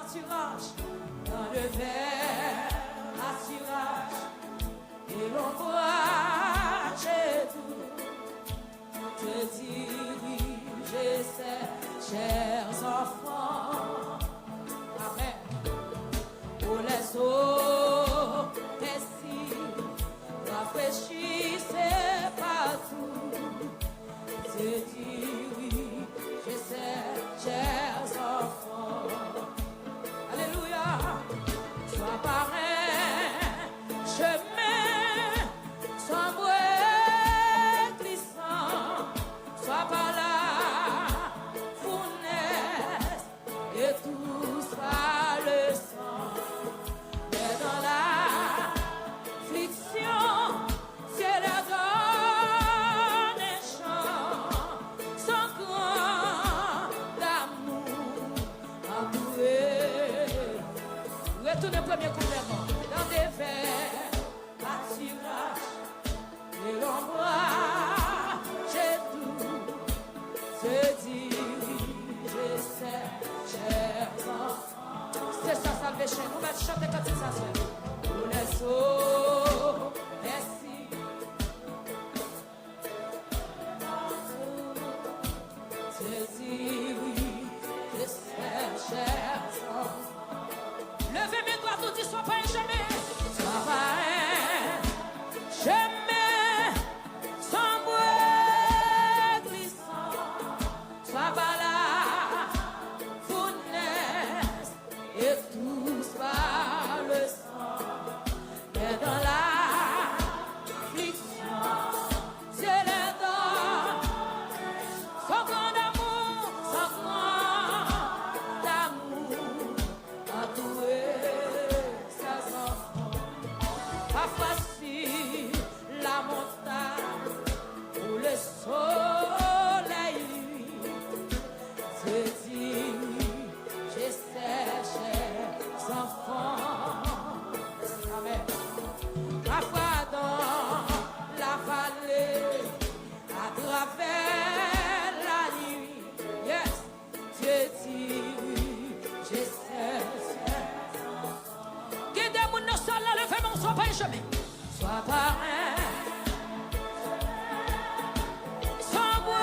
Pâturage, dans le vert, pâturage, et l'ombrage et tout, te dirige ces chers enfants. Amen. Pour les eaux des cils, rafraîchissez partout, te dirige ces chers enfants. Alléluia. Sois par un chemin sombre et glissant, sois par la fournaise et tous par le sang. Mais dans l'affliction, c'est la donne un chant, sans grand d'amour entouré. Retournez au premier complètement. Dans des vers, pâturage et l'ombrage et tout, se dirige ces chers enfants. C'est ça, salvation. Vous mettez chanter quand c'est ça, c'est. Pour les eaux, merci. Se dirige ces chers enfants. Levez mes doigts, tout dit, sois pas un chemin. Sois pas un chemin sombre et glissant. Sois pas la fournaise et tous par le sang. Mais dans l'affliction, c'est les dents. Sans grand amour, sans grand amour, entouré ses enfants. Pas facile la montagne où le soleil se dirige ses chers enfants. Amen. Parfois dans la vallée, à travers la nuit, yes, Dieu dirige ses enfants. Guidez-moi dans sol, levez-moi, sois pas un chemin. Sois pas un sombre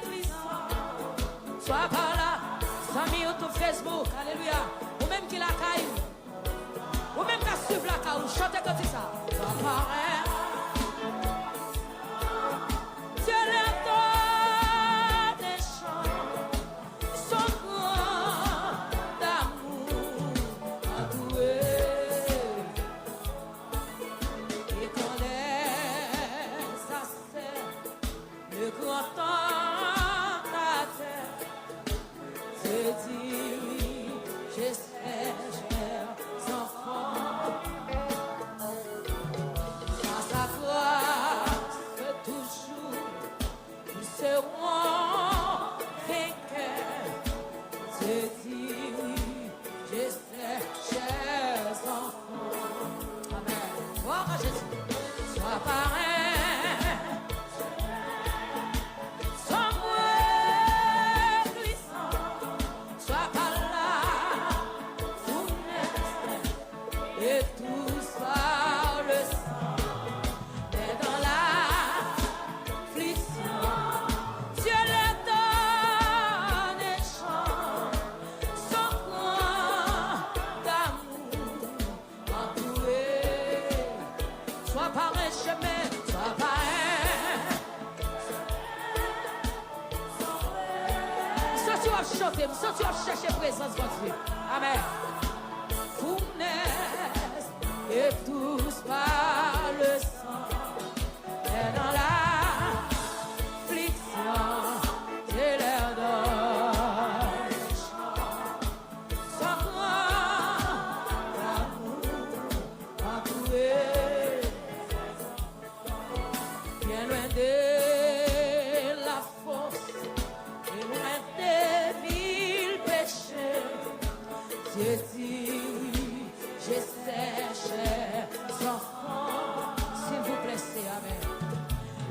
et glissant. Sois par là, sans mis autour Facebook, alléluia. Ou même qui la caille, ou même qui suivre la caille, chantez comme ça. Sois par un. Dieu leur donne des chants, son grand d'amour entouré. Et qu'on laisse à serre le grand tentateur se dirige ses chers enfants. Par sa grâce toujours, nous serons vainqueurs. Se dirige ses chers enfants. Amen. Gloire à Jésus. Sois par un sombre et glissant, sois par la fournaise et tous par le sang. Mais dans l'affliction, Dieu leur donne un chant, son grand d'amour entouré. Sois par un chemin, sois par un. Ça tu vas chanter, ça tu vas chercher présence de Dieu. Amen. Fournaise et tous par le sang. Et dans l'affliction, Dieu leur donne un chant, son grand d'amour entouré. Bien loin de la force et loin des villes péchés, Dieu dirige ses chers enfants. S'il vous plaît, c'est Amen.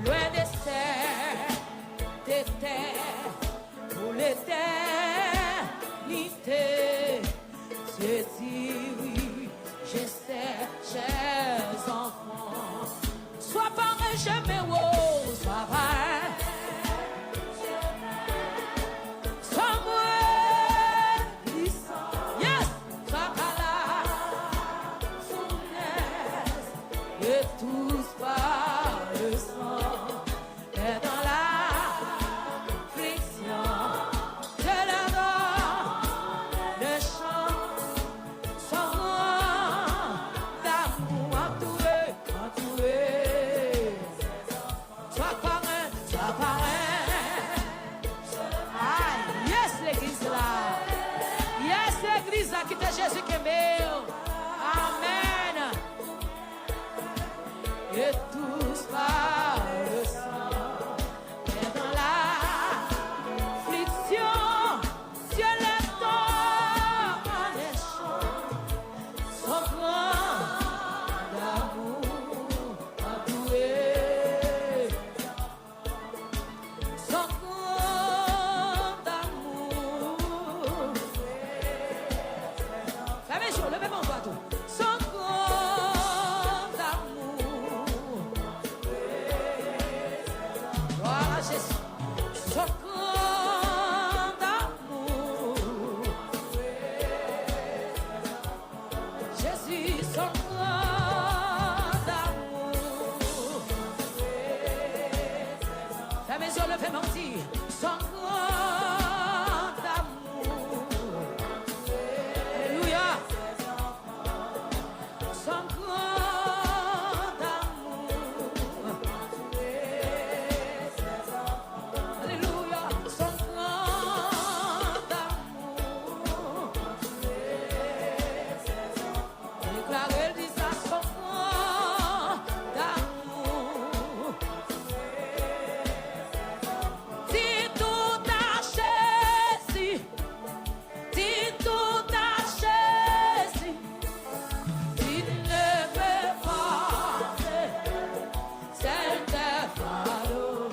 Loin des serres, des terres, pour l'éternité. jamais, oh, sois pareil. Sois moi, yes, sois pas là, fournaise, et tous par le sang, et dans l'affliction, je l'adore, le chant, son nom d'amour entouré, sois parrain, sois parrain. Ah, yes, l'église là. Yes, l'église là qui était Jésus qui est meilleur. Amen. Et tous par le sang. Et dans l'affliction, Dieu les tord en les champs. Son grand d'amour entouré. Son grand d'amour. Fermez les yeux, levez mon doigt tout. Son grand d'amour. Gloire à Jésus. Son grand d'amour. Jésus, son grand d'amour. Fermez les yeux, levez mon dit. Son grand amour. Alléluia. Son grand amour. Alléluia. Son grand amour. Déclarez, dis ça, son grand amour. Dis tout à Jésus. Dis tout à Jésus. Il ne peut pas celle de fardeau.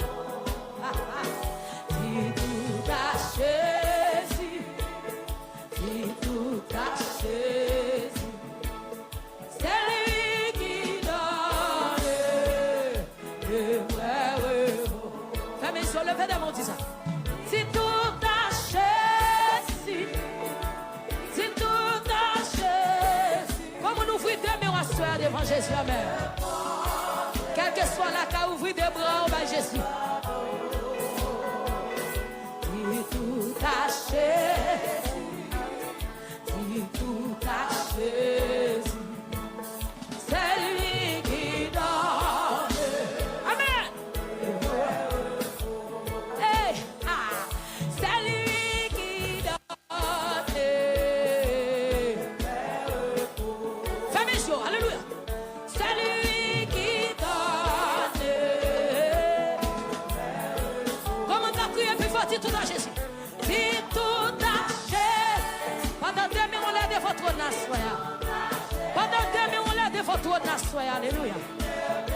Dis tout à Jésus. Dis tout à Jésus. C'est lui qui donne le vrai repos. Fermez les yeux, levez les mains, dis ça. Dis tout à Jésus. Dis tout à Jésus. Comme on ouvre des mains à soir devant Jésus, amen. Quel que soit la cas, ouvrir des bras au Jésus. Dis tout à Jésus. Dis tout à Jésus. C'est lui qui donne. Amen. Hey, ah, c'est lui qui donne. Fermez les yeux, alléluia. C'est lui qui donne. Comment t'as prié plus fort, dis tout à Jésus. Dis tout à Jésus. Pendant 2 minutes, on l'a de votre nassoya. Pendant 2 minutes, on l'a de votre nassoya. Alléluia.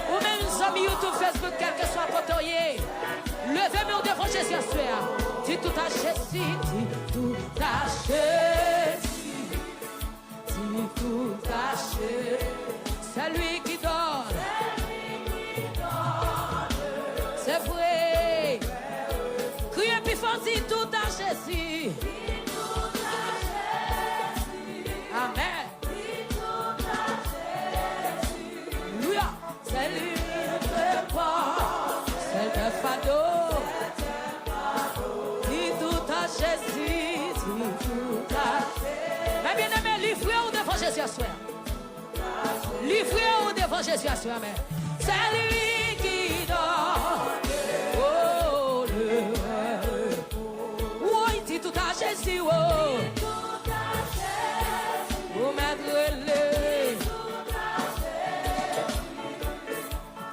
Ou même nos amis YouTube, Facebook, quel que soit votre oeil. Levez-moi devant Jésus à soir. Dis tout à Jésus. Dis tout à Jésus. Dis tout à Jésus. C'est lui qui donne. C'est vrai. Criez plus fort, dis tout à Jésus. Amen. Alléluia. C'est lui qui ne pas. C'est le fardeau. Dis tout à Jésus. Dis tout à Jésus. Mais bien aimé, livrez-vous devant Jésus à soir. Livrez-vous devant Jésus à soir. Amen. C'est lui qui donne. Oh, le oh, il dit tout à Jésus. Oh. Vous m'aiderez.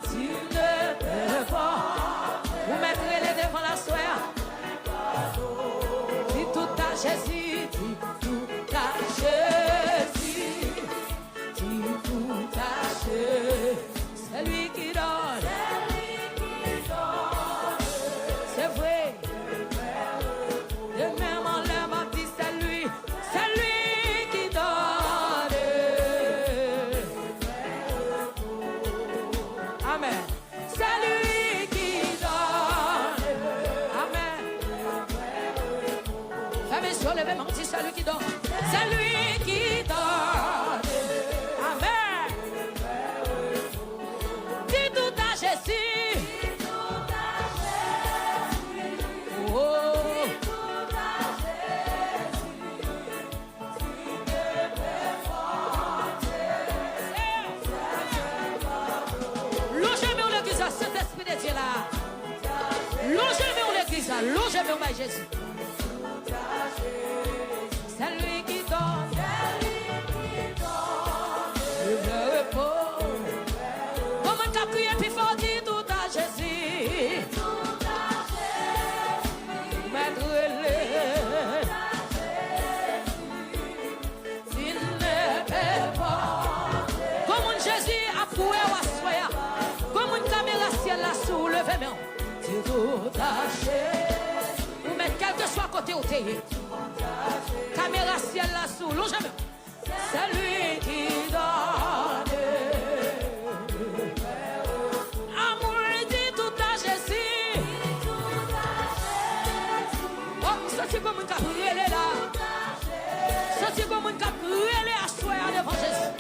Tu ne peux pas. Vous m'aiderez devant la soeur. Dis tout à Jésus. Dis tout à Jésus. Dis tout à Jésus. C'est lui qui donne. C'est vrai. De même en l'air m'a dit c'est lui. C'est lui qui donne. Amen. C'est vraiment, dis celui qui donne. C'est lui qui donne. Amen. Dis tout à Jésus. Oh. Longez-moi l'église, Saint-Esprit de Dieu là. Longez-moi l'église, longez-moi Jésus. C'est lui qui donne, le repos. Comment t'as crié puis fort dit tout à Jésus. Maître il ne peut pas. Comment Jésus a prouvé à soya. Comment une caméra ciel là sous le vément. C'est tout taché. Ou mettre quel que soit côté où tu es. Caméra ciel là sous l'eau jamais. C'est lui qui donne. Amour dit tout à Jésus. Oh, c'est comme une cabrelle là. C'est comme une cabrelle à soi devant Jésus.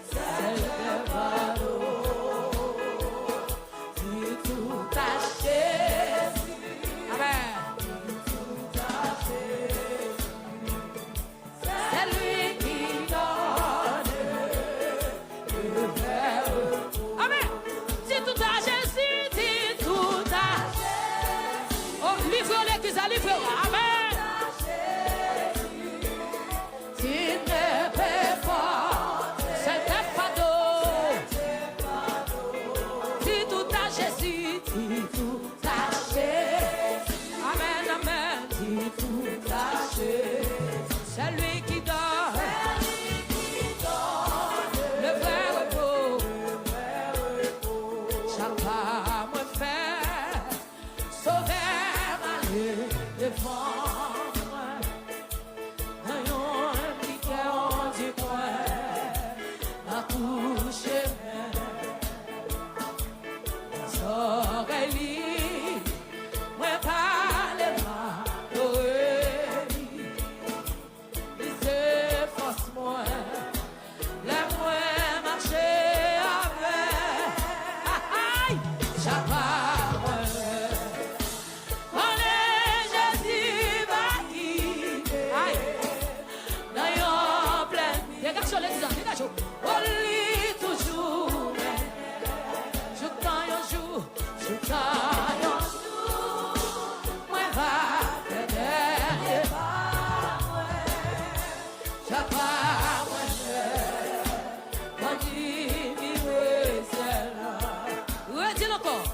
C'est le dit tout à Jésus. Amen. C'est lui qui donne le verre. Amen. Dis tout à Jésus, dis tout à Jésus. Oh, livre l'église, livre. Amen. Tu ne peux pas, c'est un fardeau. Dis tout à Jésus, dis tout à Jésus. Amen, amen. Dis tout à Jésus. C'est lui qui donne le vrai repos. Chaque pas me fait sauver ma vie devant moi. N'ayons un petit cœur du coin, ma couche mes oreilles, moi parle ma oreille. C'est force moi, la moi marcher avec. Aïe, j'apprends moi. On est Jésus va guider. Aïe, d'ailleurs plein. Les garçons, les garçons, on lit toujours. Je t'en un jour, je t'en un jour. Moi va te derrière. J'apprends moi quand il vit celle-là. Redis-le encore.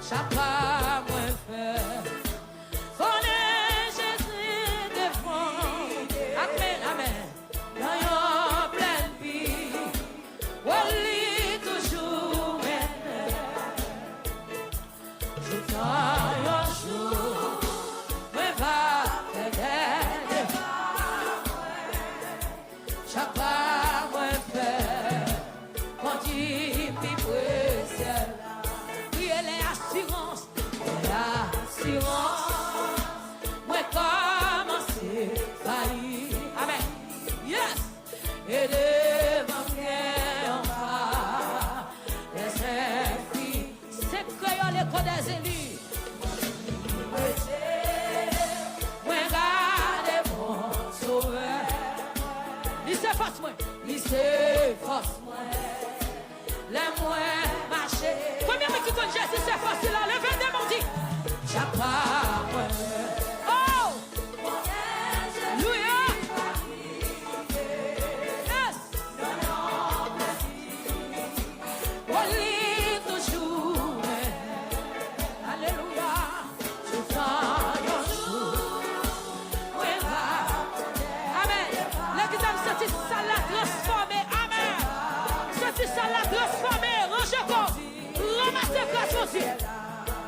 J'apprends moi faire. On est Jésus devant. Amen, amen. Dans une pleine vie. On lit toujours. Je t'en un jour. Moi va te derrière. Chaque pas moi faire, quand il vit ciel. Oui, elle est assurance, moi commencer faillir. Amen. Yes. Et devant bien en bas, les filles, c'est créole et code des élus. Moi garde mon sauveur. Lycée force moi, lycée force moi. Les moins marcher. Combien de qui connaissent Jésus, c'est facile là. Levez des mains, dit. J'apprends moi. Oh! Louia! Yes! On lit toujours. Alléluia. Je t'en Amen. L'église c'est ça l'a transformé. Amen. C'est ça l'a transformé. Rangez quoi? Ramassez place aussi.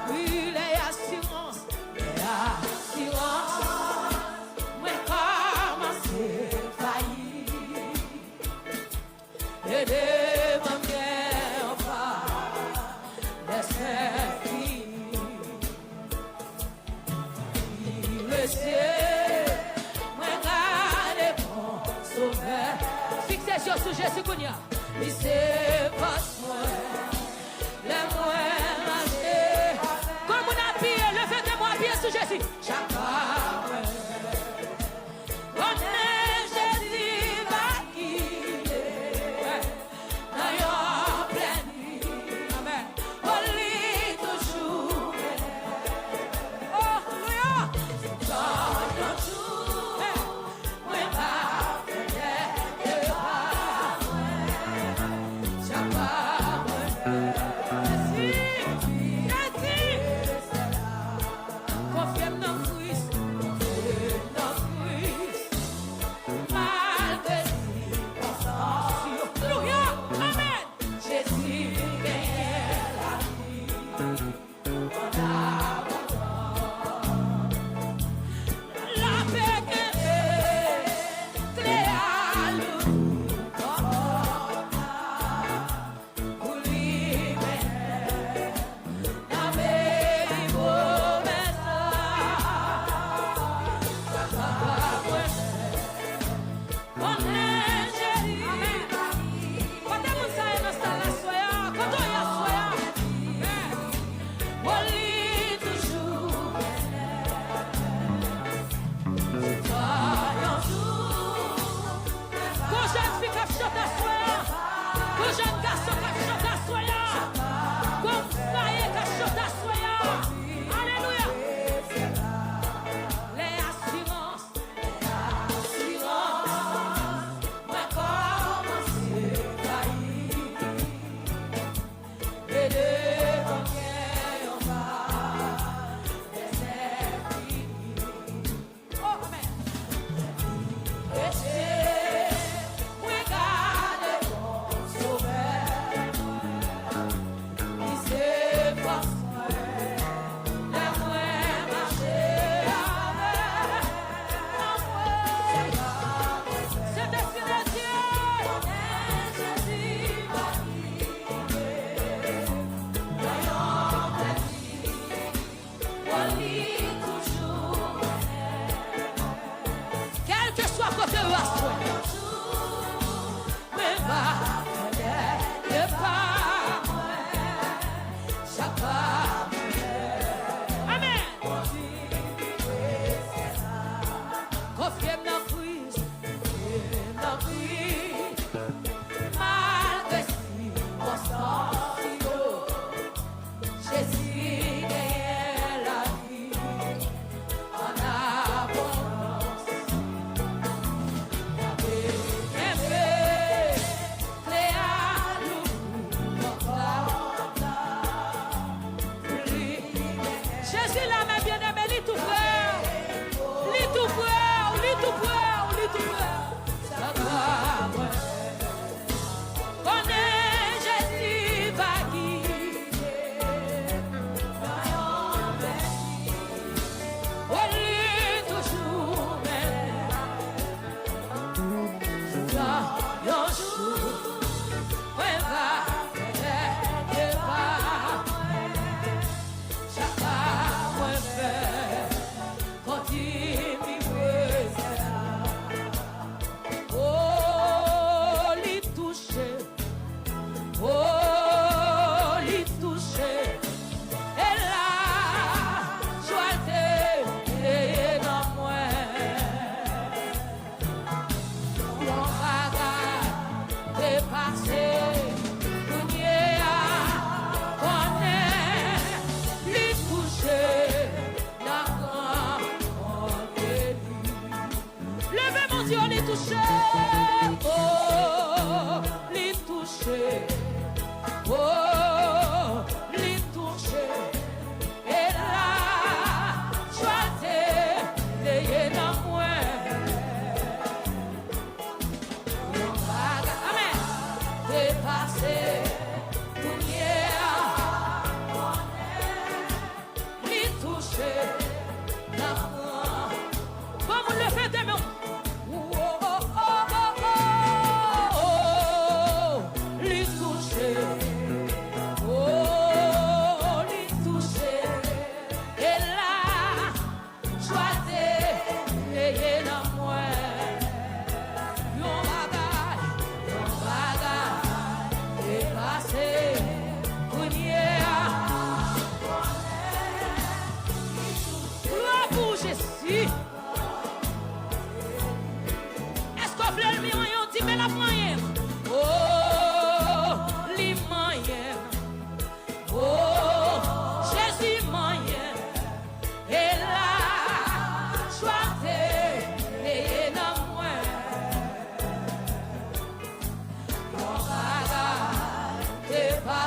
Oui, les assurances. Les assurances. Moi, commencer faillir. Aidez-moi bien, pas. Laissez finir. Jésus qu'on y a. Il s'est passé. Les moins lâchés. Comme on a appuyé, levez-moi appuyé sur Jésus.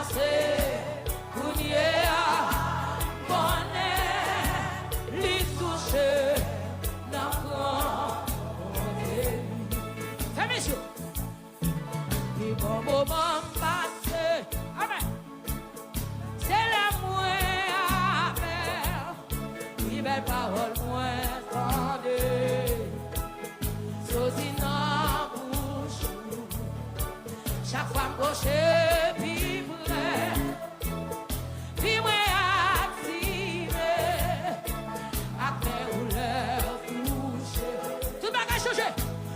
passé, Kounye connaît, li touché, n'a fais mes yeux. Et bon moment passé, amen. C'est la moins affaire, qui belle parole moins tendue. Sauti dans bouche, chaque fois m'approcher, puis près, puis moi activé, après ou l'heure touché. Tout bagage changé,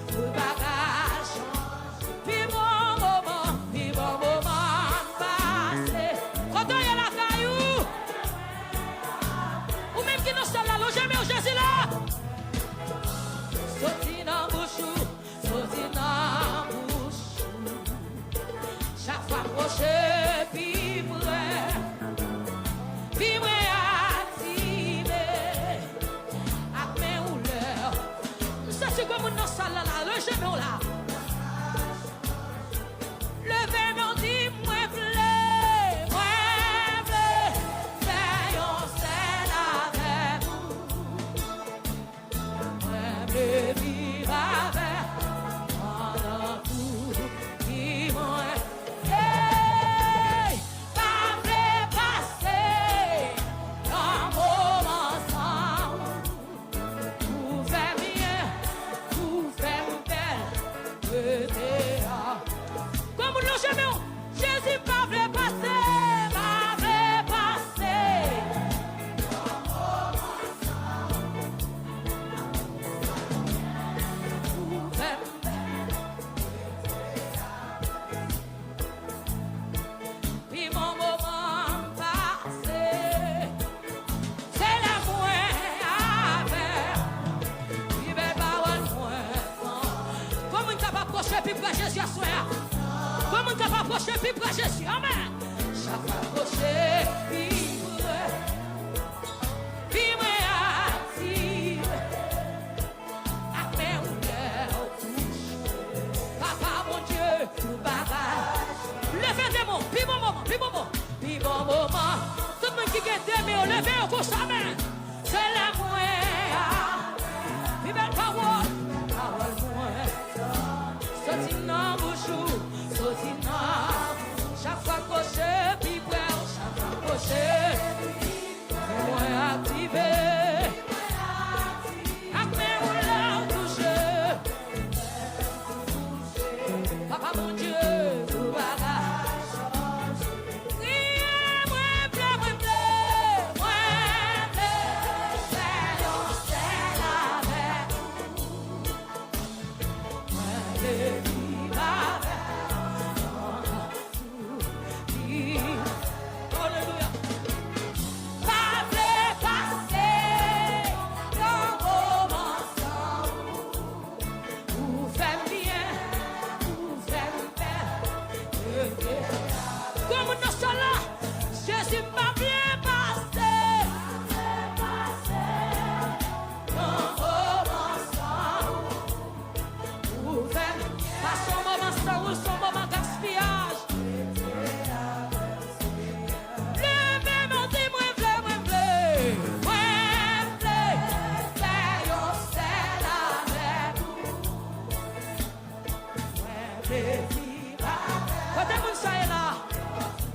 tout bagage changé, puis bon moment passé. Quand on y a la caillou, ou même qui nous sommes là, logé, mais au Jésus là. Sauti dans bouche, sauti dans bouche. Chaque fois proche, puis vrai, puis vrai activé. Avec mes rouleurs, ça c'est comme une salle là, le genou là. Le verre dit, moi bleu, faire un scène avec vous. Moi bleu, vivre avec, pendant tout, qui moi. Hey, pas vrai passer, un moment ensemble. Vous faites bien, vous faites belle, comme nous jamais, Jésus pas vrai passer, pas vrai passer. Vous faites puis mon moment passé, c'est la moins affaire, puis belle parole moins. Comment on capable approcher puis près Jésus à soi? Comment on capable approcher puis près Jésus? Amen. Chaque fois approcher puis près, puis moi active, après on touche. Papa mon Dieu, tout bagage. Levez des mots, puis bon moment, puis bon moment, puis bon moment. Tout le monde qui gagne des mots, levez au coup, amen. C'est la moelle, puis belle parole, parole moelle. Sauti dans bouche, sauti dans. Chaque fois coché, puis près, chaque fois coché, puis moi activé. Après on l'a touché. Papa mon Dieu, tout bagage. Oui, moi bleu, faire un scène avec moi, vivre avec. Alléluia. Pas vrai passer, dans vos ensemble. Vous faites bien, vous faites belle. Comme nous sommes là, Jésus m'a bien passé. Dans vos ensemble. Vous faites pas son moment sans ou son moment gaspillage. Levez mon dit, moi bleu, faire un scène avec vous. Quand tout le monde est là,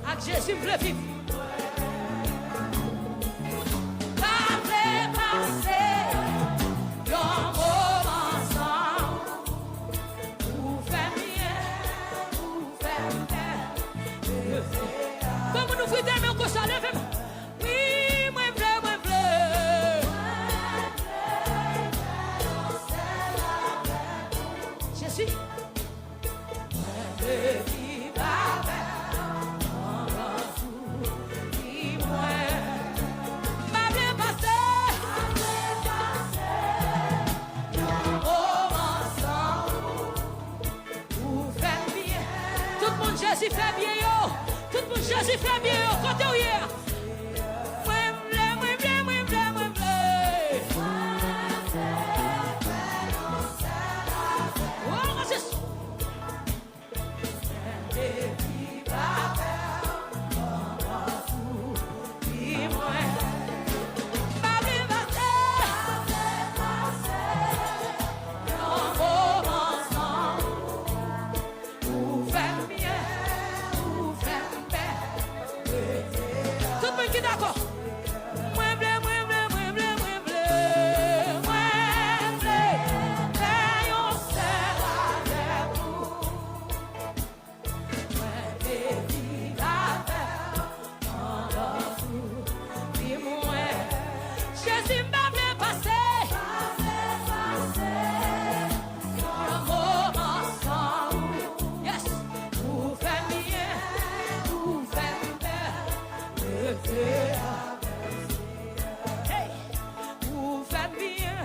avec Jésus veut vivre. Pas vrai passer, un moment ensemble. Vous faites bien, vous faites bien. Comme nous faisons des mains comme ça, levez-moi. Oui, moi bleu. Jésus. Vivre avec, pendant tout, qui moi. Pas bien passer, ensemble. Vous faites bien. Tout le monde Jésus fait bien yo. Tout le monde Jésus fait bien yo. Côté où hier. Moi bleu. Oh, c'est ça. même qui d'accord. Moi blé, moi blé, moi blé, moi blé. Moi blé, veillons seul avec vous. Moi blé, vive avec pendant tout. Dis-moi, Jésus m'a blé passer. Hey, vous faites bien,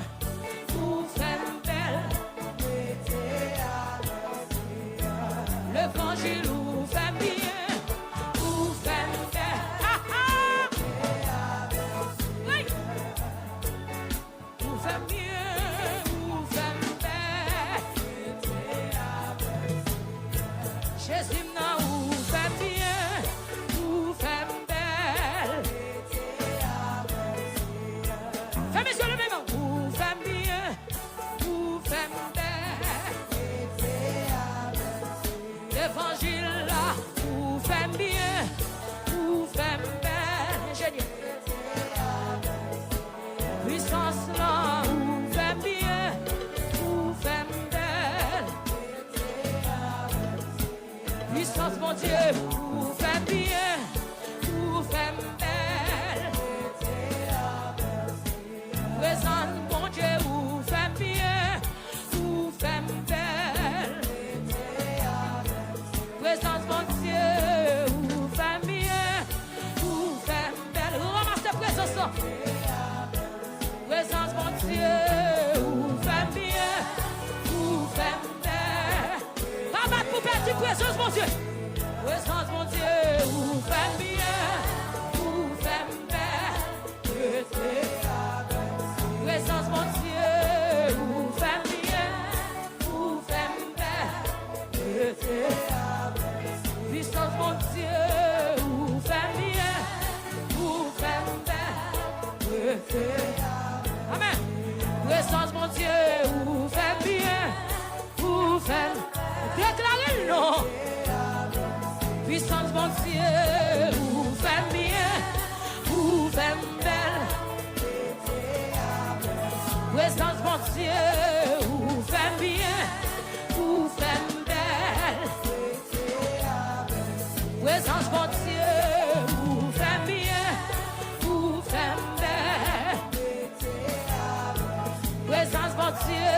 vous faites belle. L'évangile vous fait bien, vous faites belle. Ah ah! Oui. Vous faites bien, vous faites belle. Jésus n'a vous fait bien, vous faites belle. Fais mes yeux le même, vous faites bien, vous faites belle. L'évangile là, vous faites bien, vous faites belle. Ingénieur. Puissance là, vous faites bien, vous faites belle. Puissance mon Dieu, vous faites bien, vous faites belle. Présence mon Dieu, vous faites bien, vous faites belle. Présence mon Dieu, vous faites bien, vous faites belle. Ramassez présence là. Présence mon Dieu, vous faites bien, vous faites belle. Pas battre pour perdre présence mon Dieu. Présence mon Dieu, vous faites bien, vous faites belle. Présence mon Dieu, vous faites bien, vous faites belle. Puissance mon Dieu, vous faites bien, vous faites belle. Amen. Présence mon Dieu, vous faites bien, vous faites. Déclarez le nom. Puissance mon Dieu, vous faites bien, vous faites belle. Présence mon Dieu, vous faites bien, vous faites belle. Présence mon Dieu, vous faites bien, vous faites belle. Présence mon Dieu,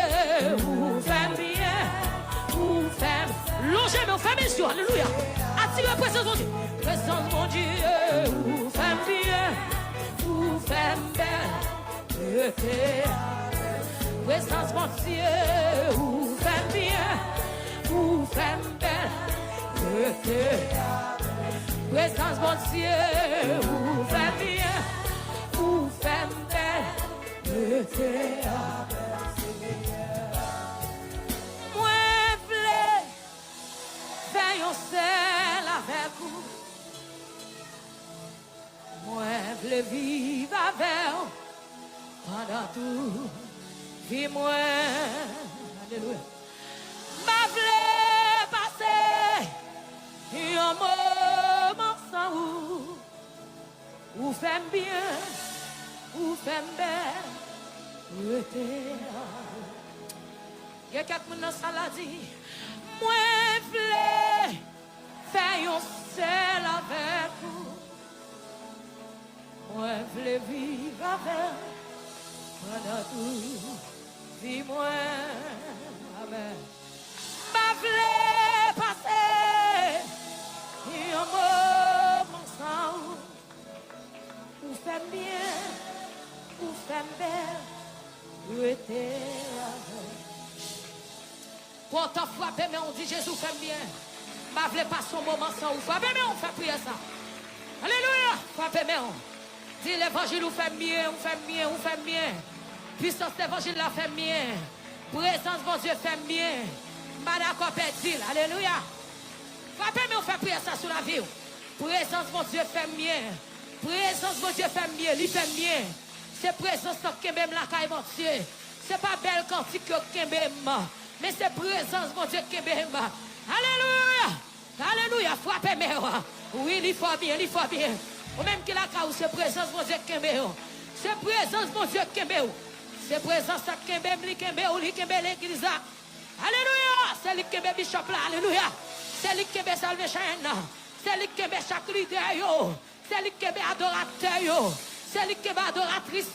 vous faites bien, vous faites. Longez mais fermez les yeux, alléluia. Attirez la présence mon Dieu. Présence mon Dieu, vous faites bien, vous faites belle. Présence mon Dieu, vous faites bien, vous faites belle. Présence mon Dieu, vous faites bien, vous faites belle. Moi v'lais, veillons seul avec vous. Moi v'lais vivre avec vous pendant tout. Vis-moi, alléluia. Ma v'lais passer un moment sans vous. Vous faites bien, vous faites belle. Il y a quelqu'un dans la salle a dit, moi v'lais veillons seul avec vous. Moi v'lais vivre avec pendant tout. Dis-moi, amen. Ma v'lais passer un moment sans vous. Vous faites bien, vous faites belle. Pour t'en frapper, mais on dit Jésus fait bien. Ma v'lais pas son moment sans vous frapper, mais on fait prier ça. Alléluia, frappez, mais on dit l'évangile vous fait bien, vous fait bien, vous fait bien. Puissance l'évangile la fait bien. Présence mon Dieu fait bien. Madako dit, alléluia. Frappez, mais on fait prier ça sur la vie. Présence mon Dieu fait bien. Présence mon Dieu fait bien, il fait bien. C'est présence qui même la caille mon Dieu. C'est pas belle cantique qui même, mais c'est présence mon Dieu qui même. Alléluia. Alléluia. Frappez, mais oui, il faut bien, il faut bien. Ou même qui la caou, c'est présence mon Dieu qui est. C'est présence mon Dieu qui est. C'est présence qui est, li kembe l'église. Alléluia. C'est lui qui est bishop là. Alléluia. C'est lui qui est salvation. C'est lui qui est chaque leader. C'est lui qui est adorateur. C'est lui qui est adoratrice.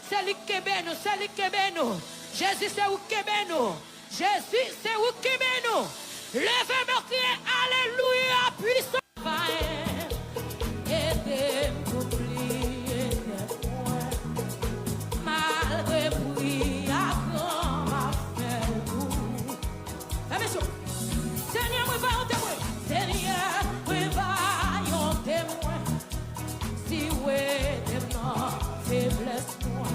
C'est lui qui est nous. C'est lui qui est nous. Jésus, c'est où qui est nous. Jésus, c'est où qui est nous. Levez-moi, criez Alléluia. Puissant. Seigneur, moi va en témoin. Seigneur, moi va en témoin. Si ouais, témoin, faiblesse moi.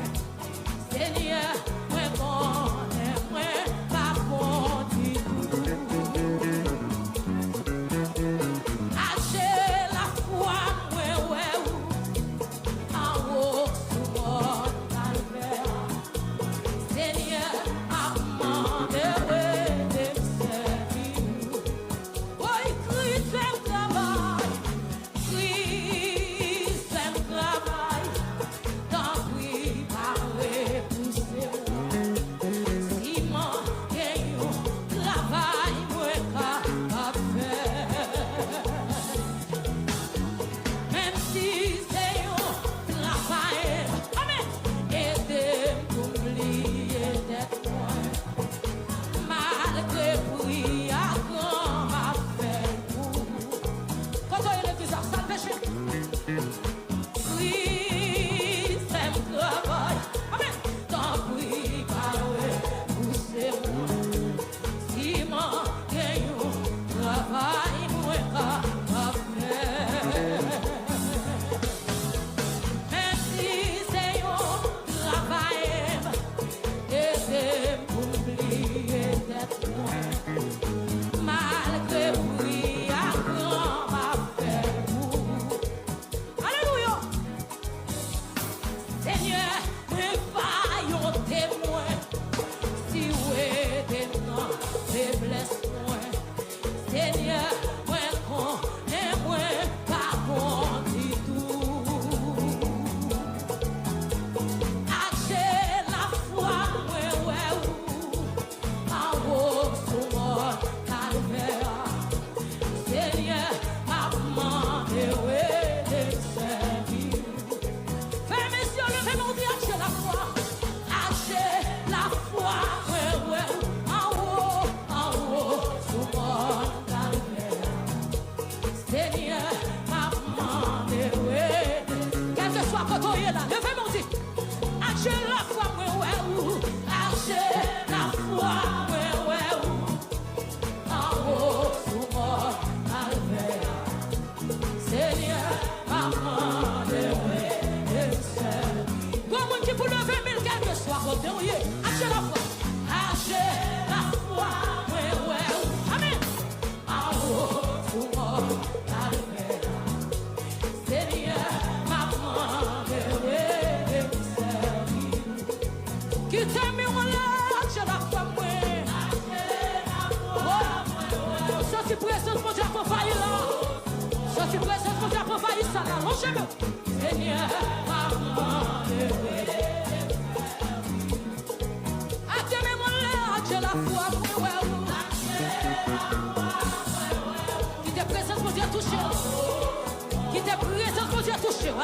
Seigneur, moi connais moi, pas bon du tout. Achez la foi, moi ouais, en haut sous mon calvaire. Seigneur, amende.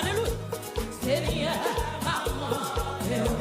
Alléluia. Seigneur, maman,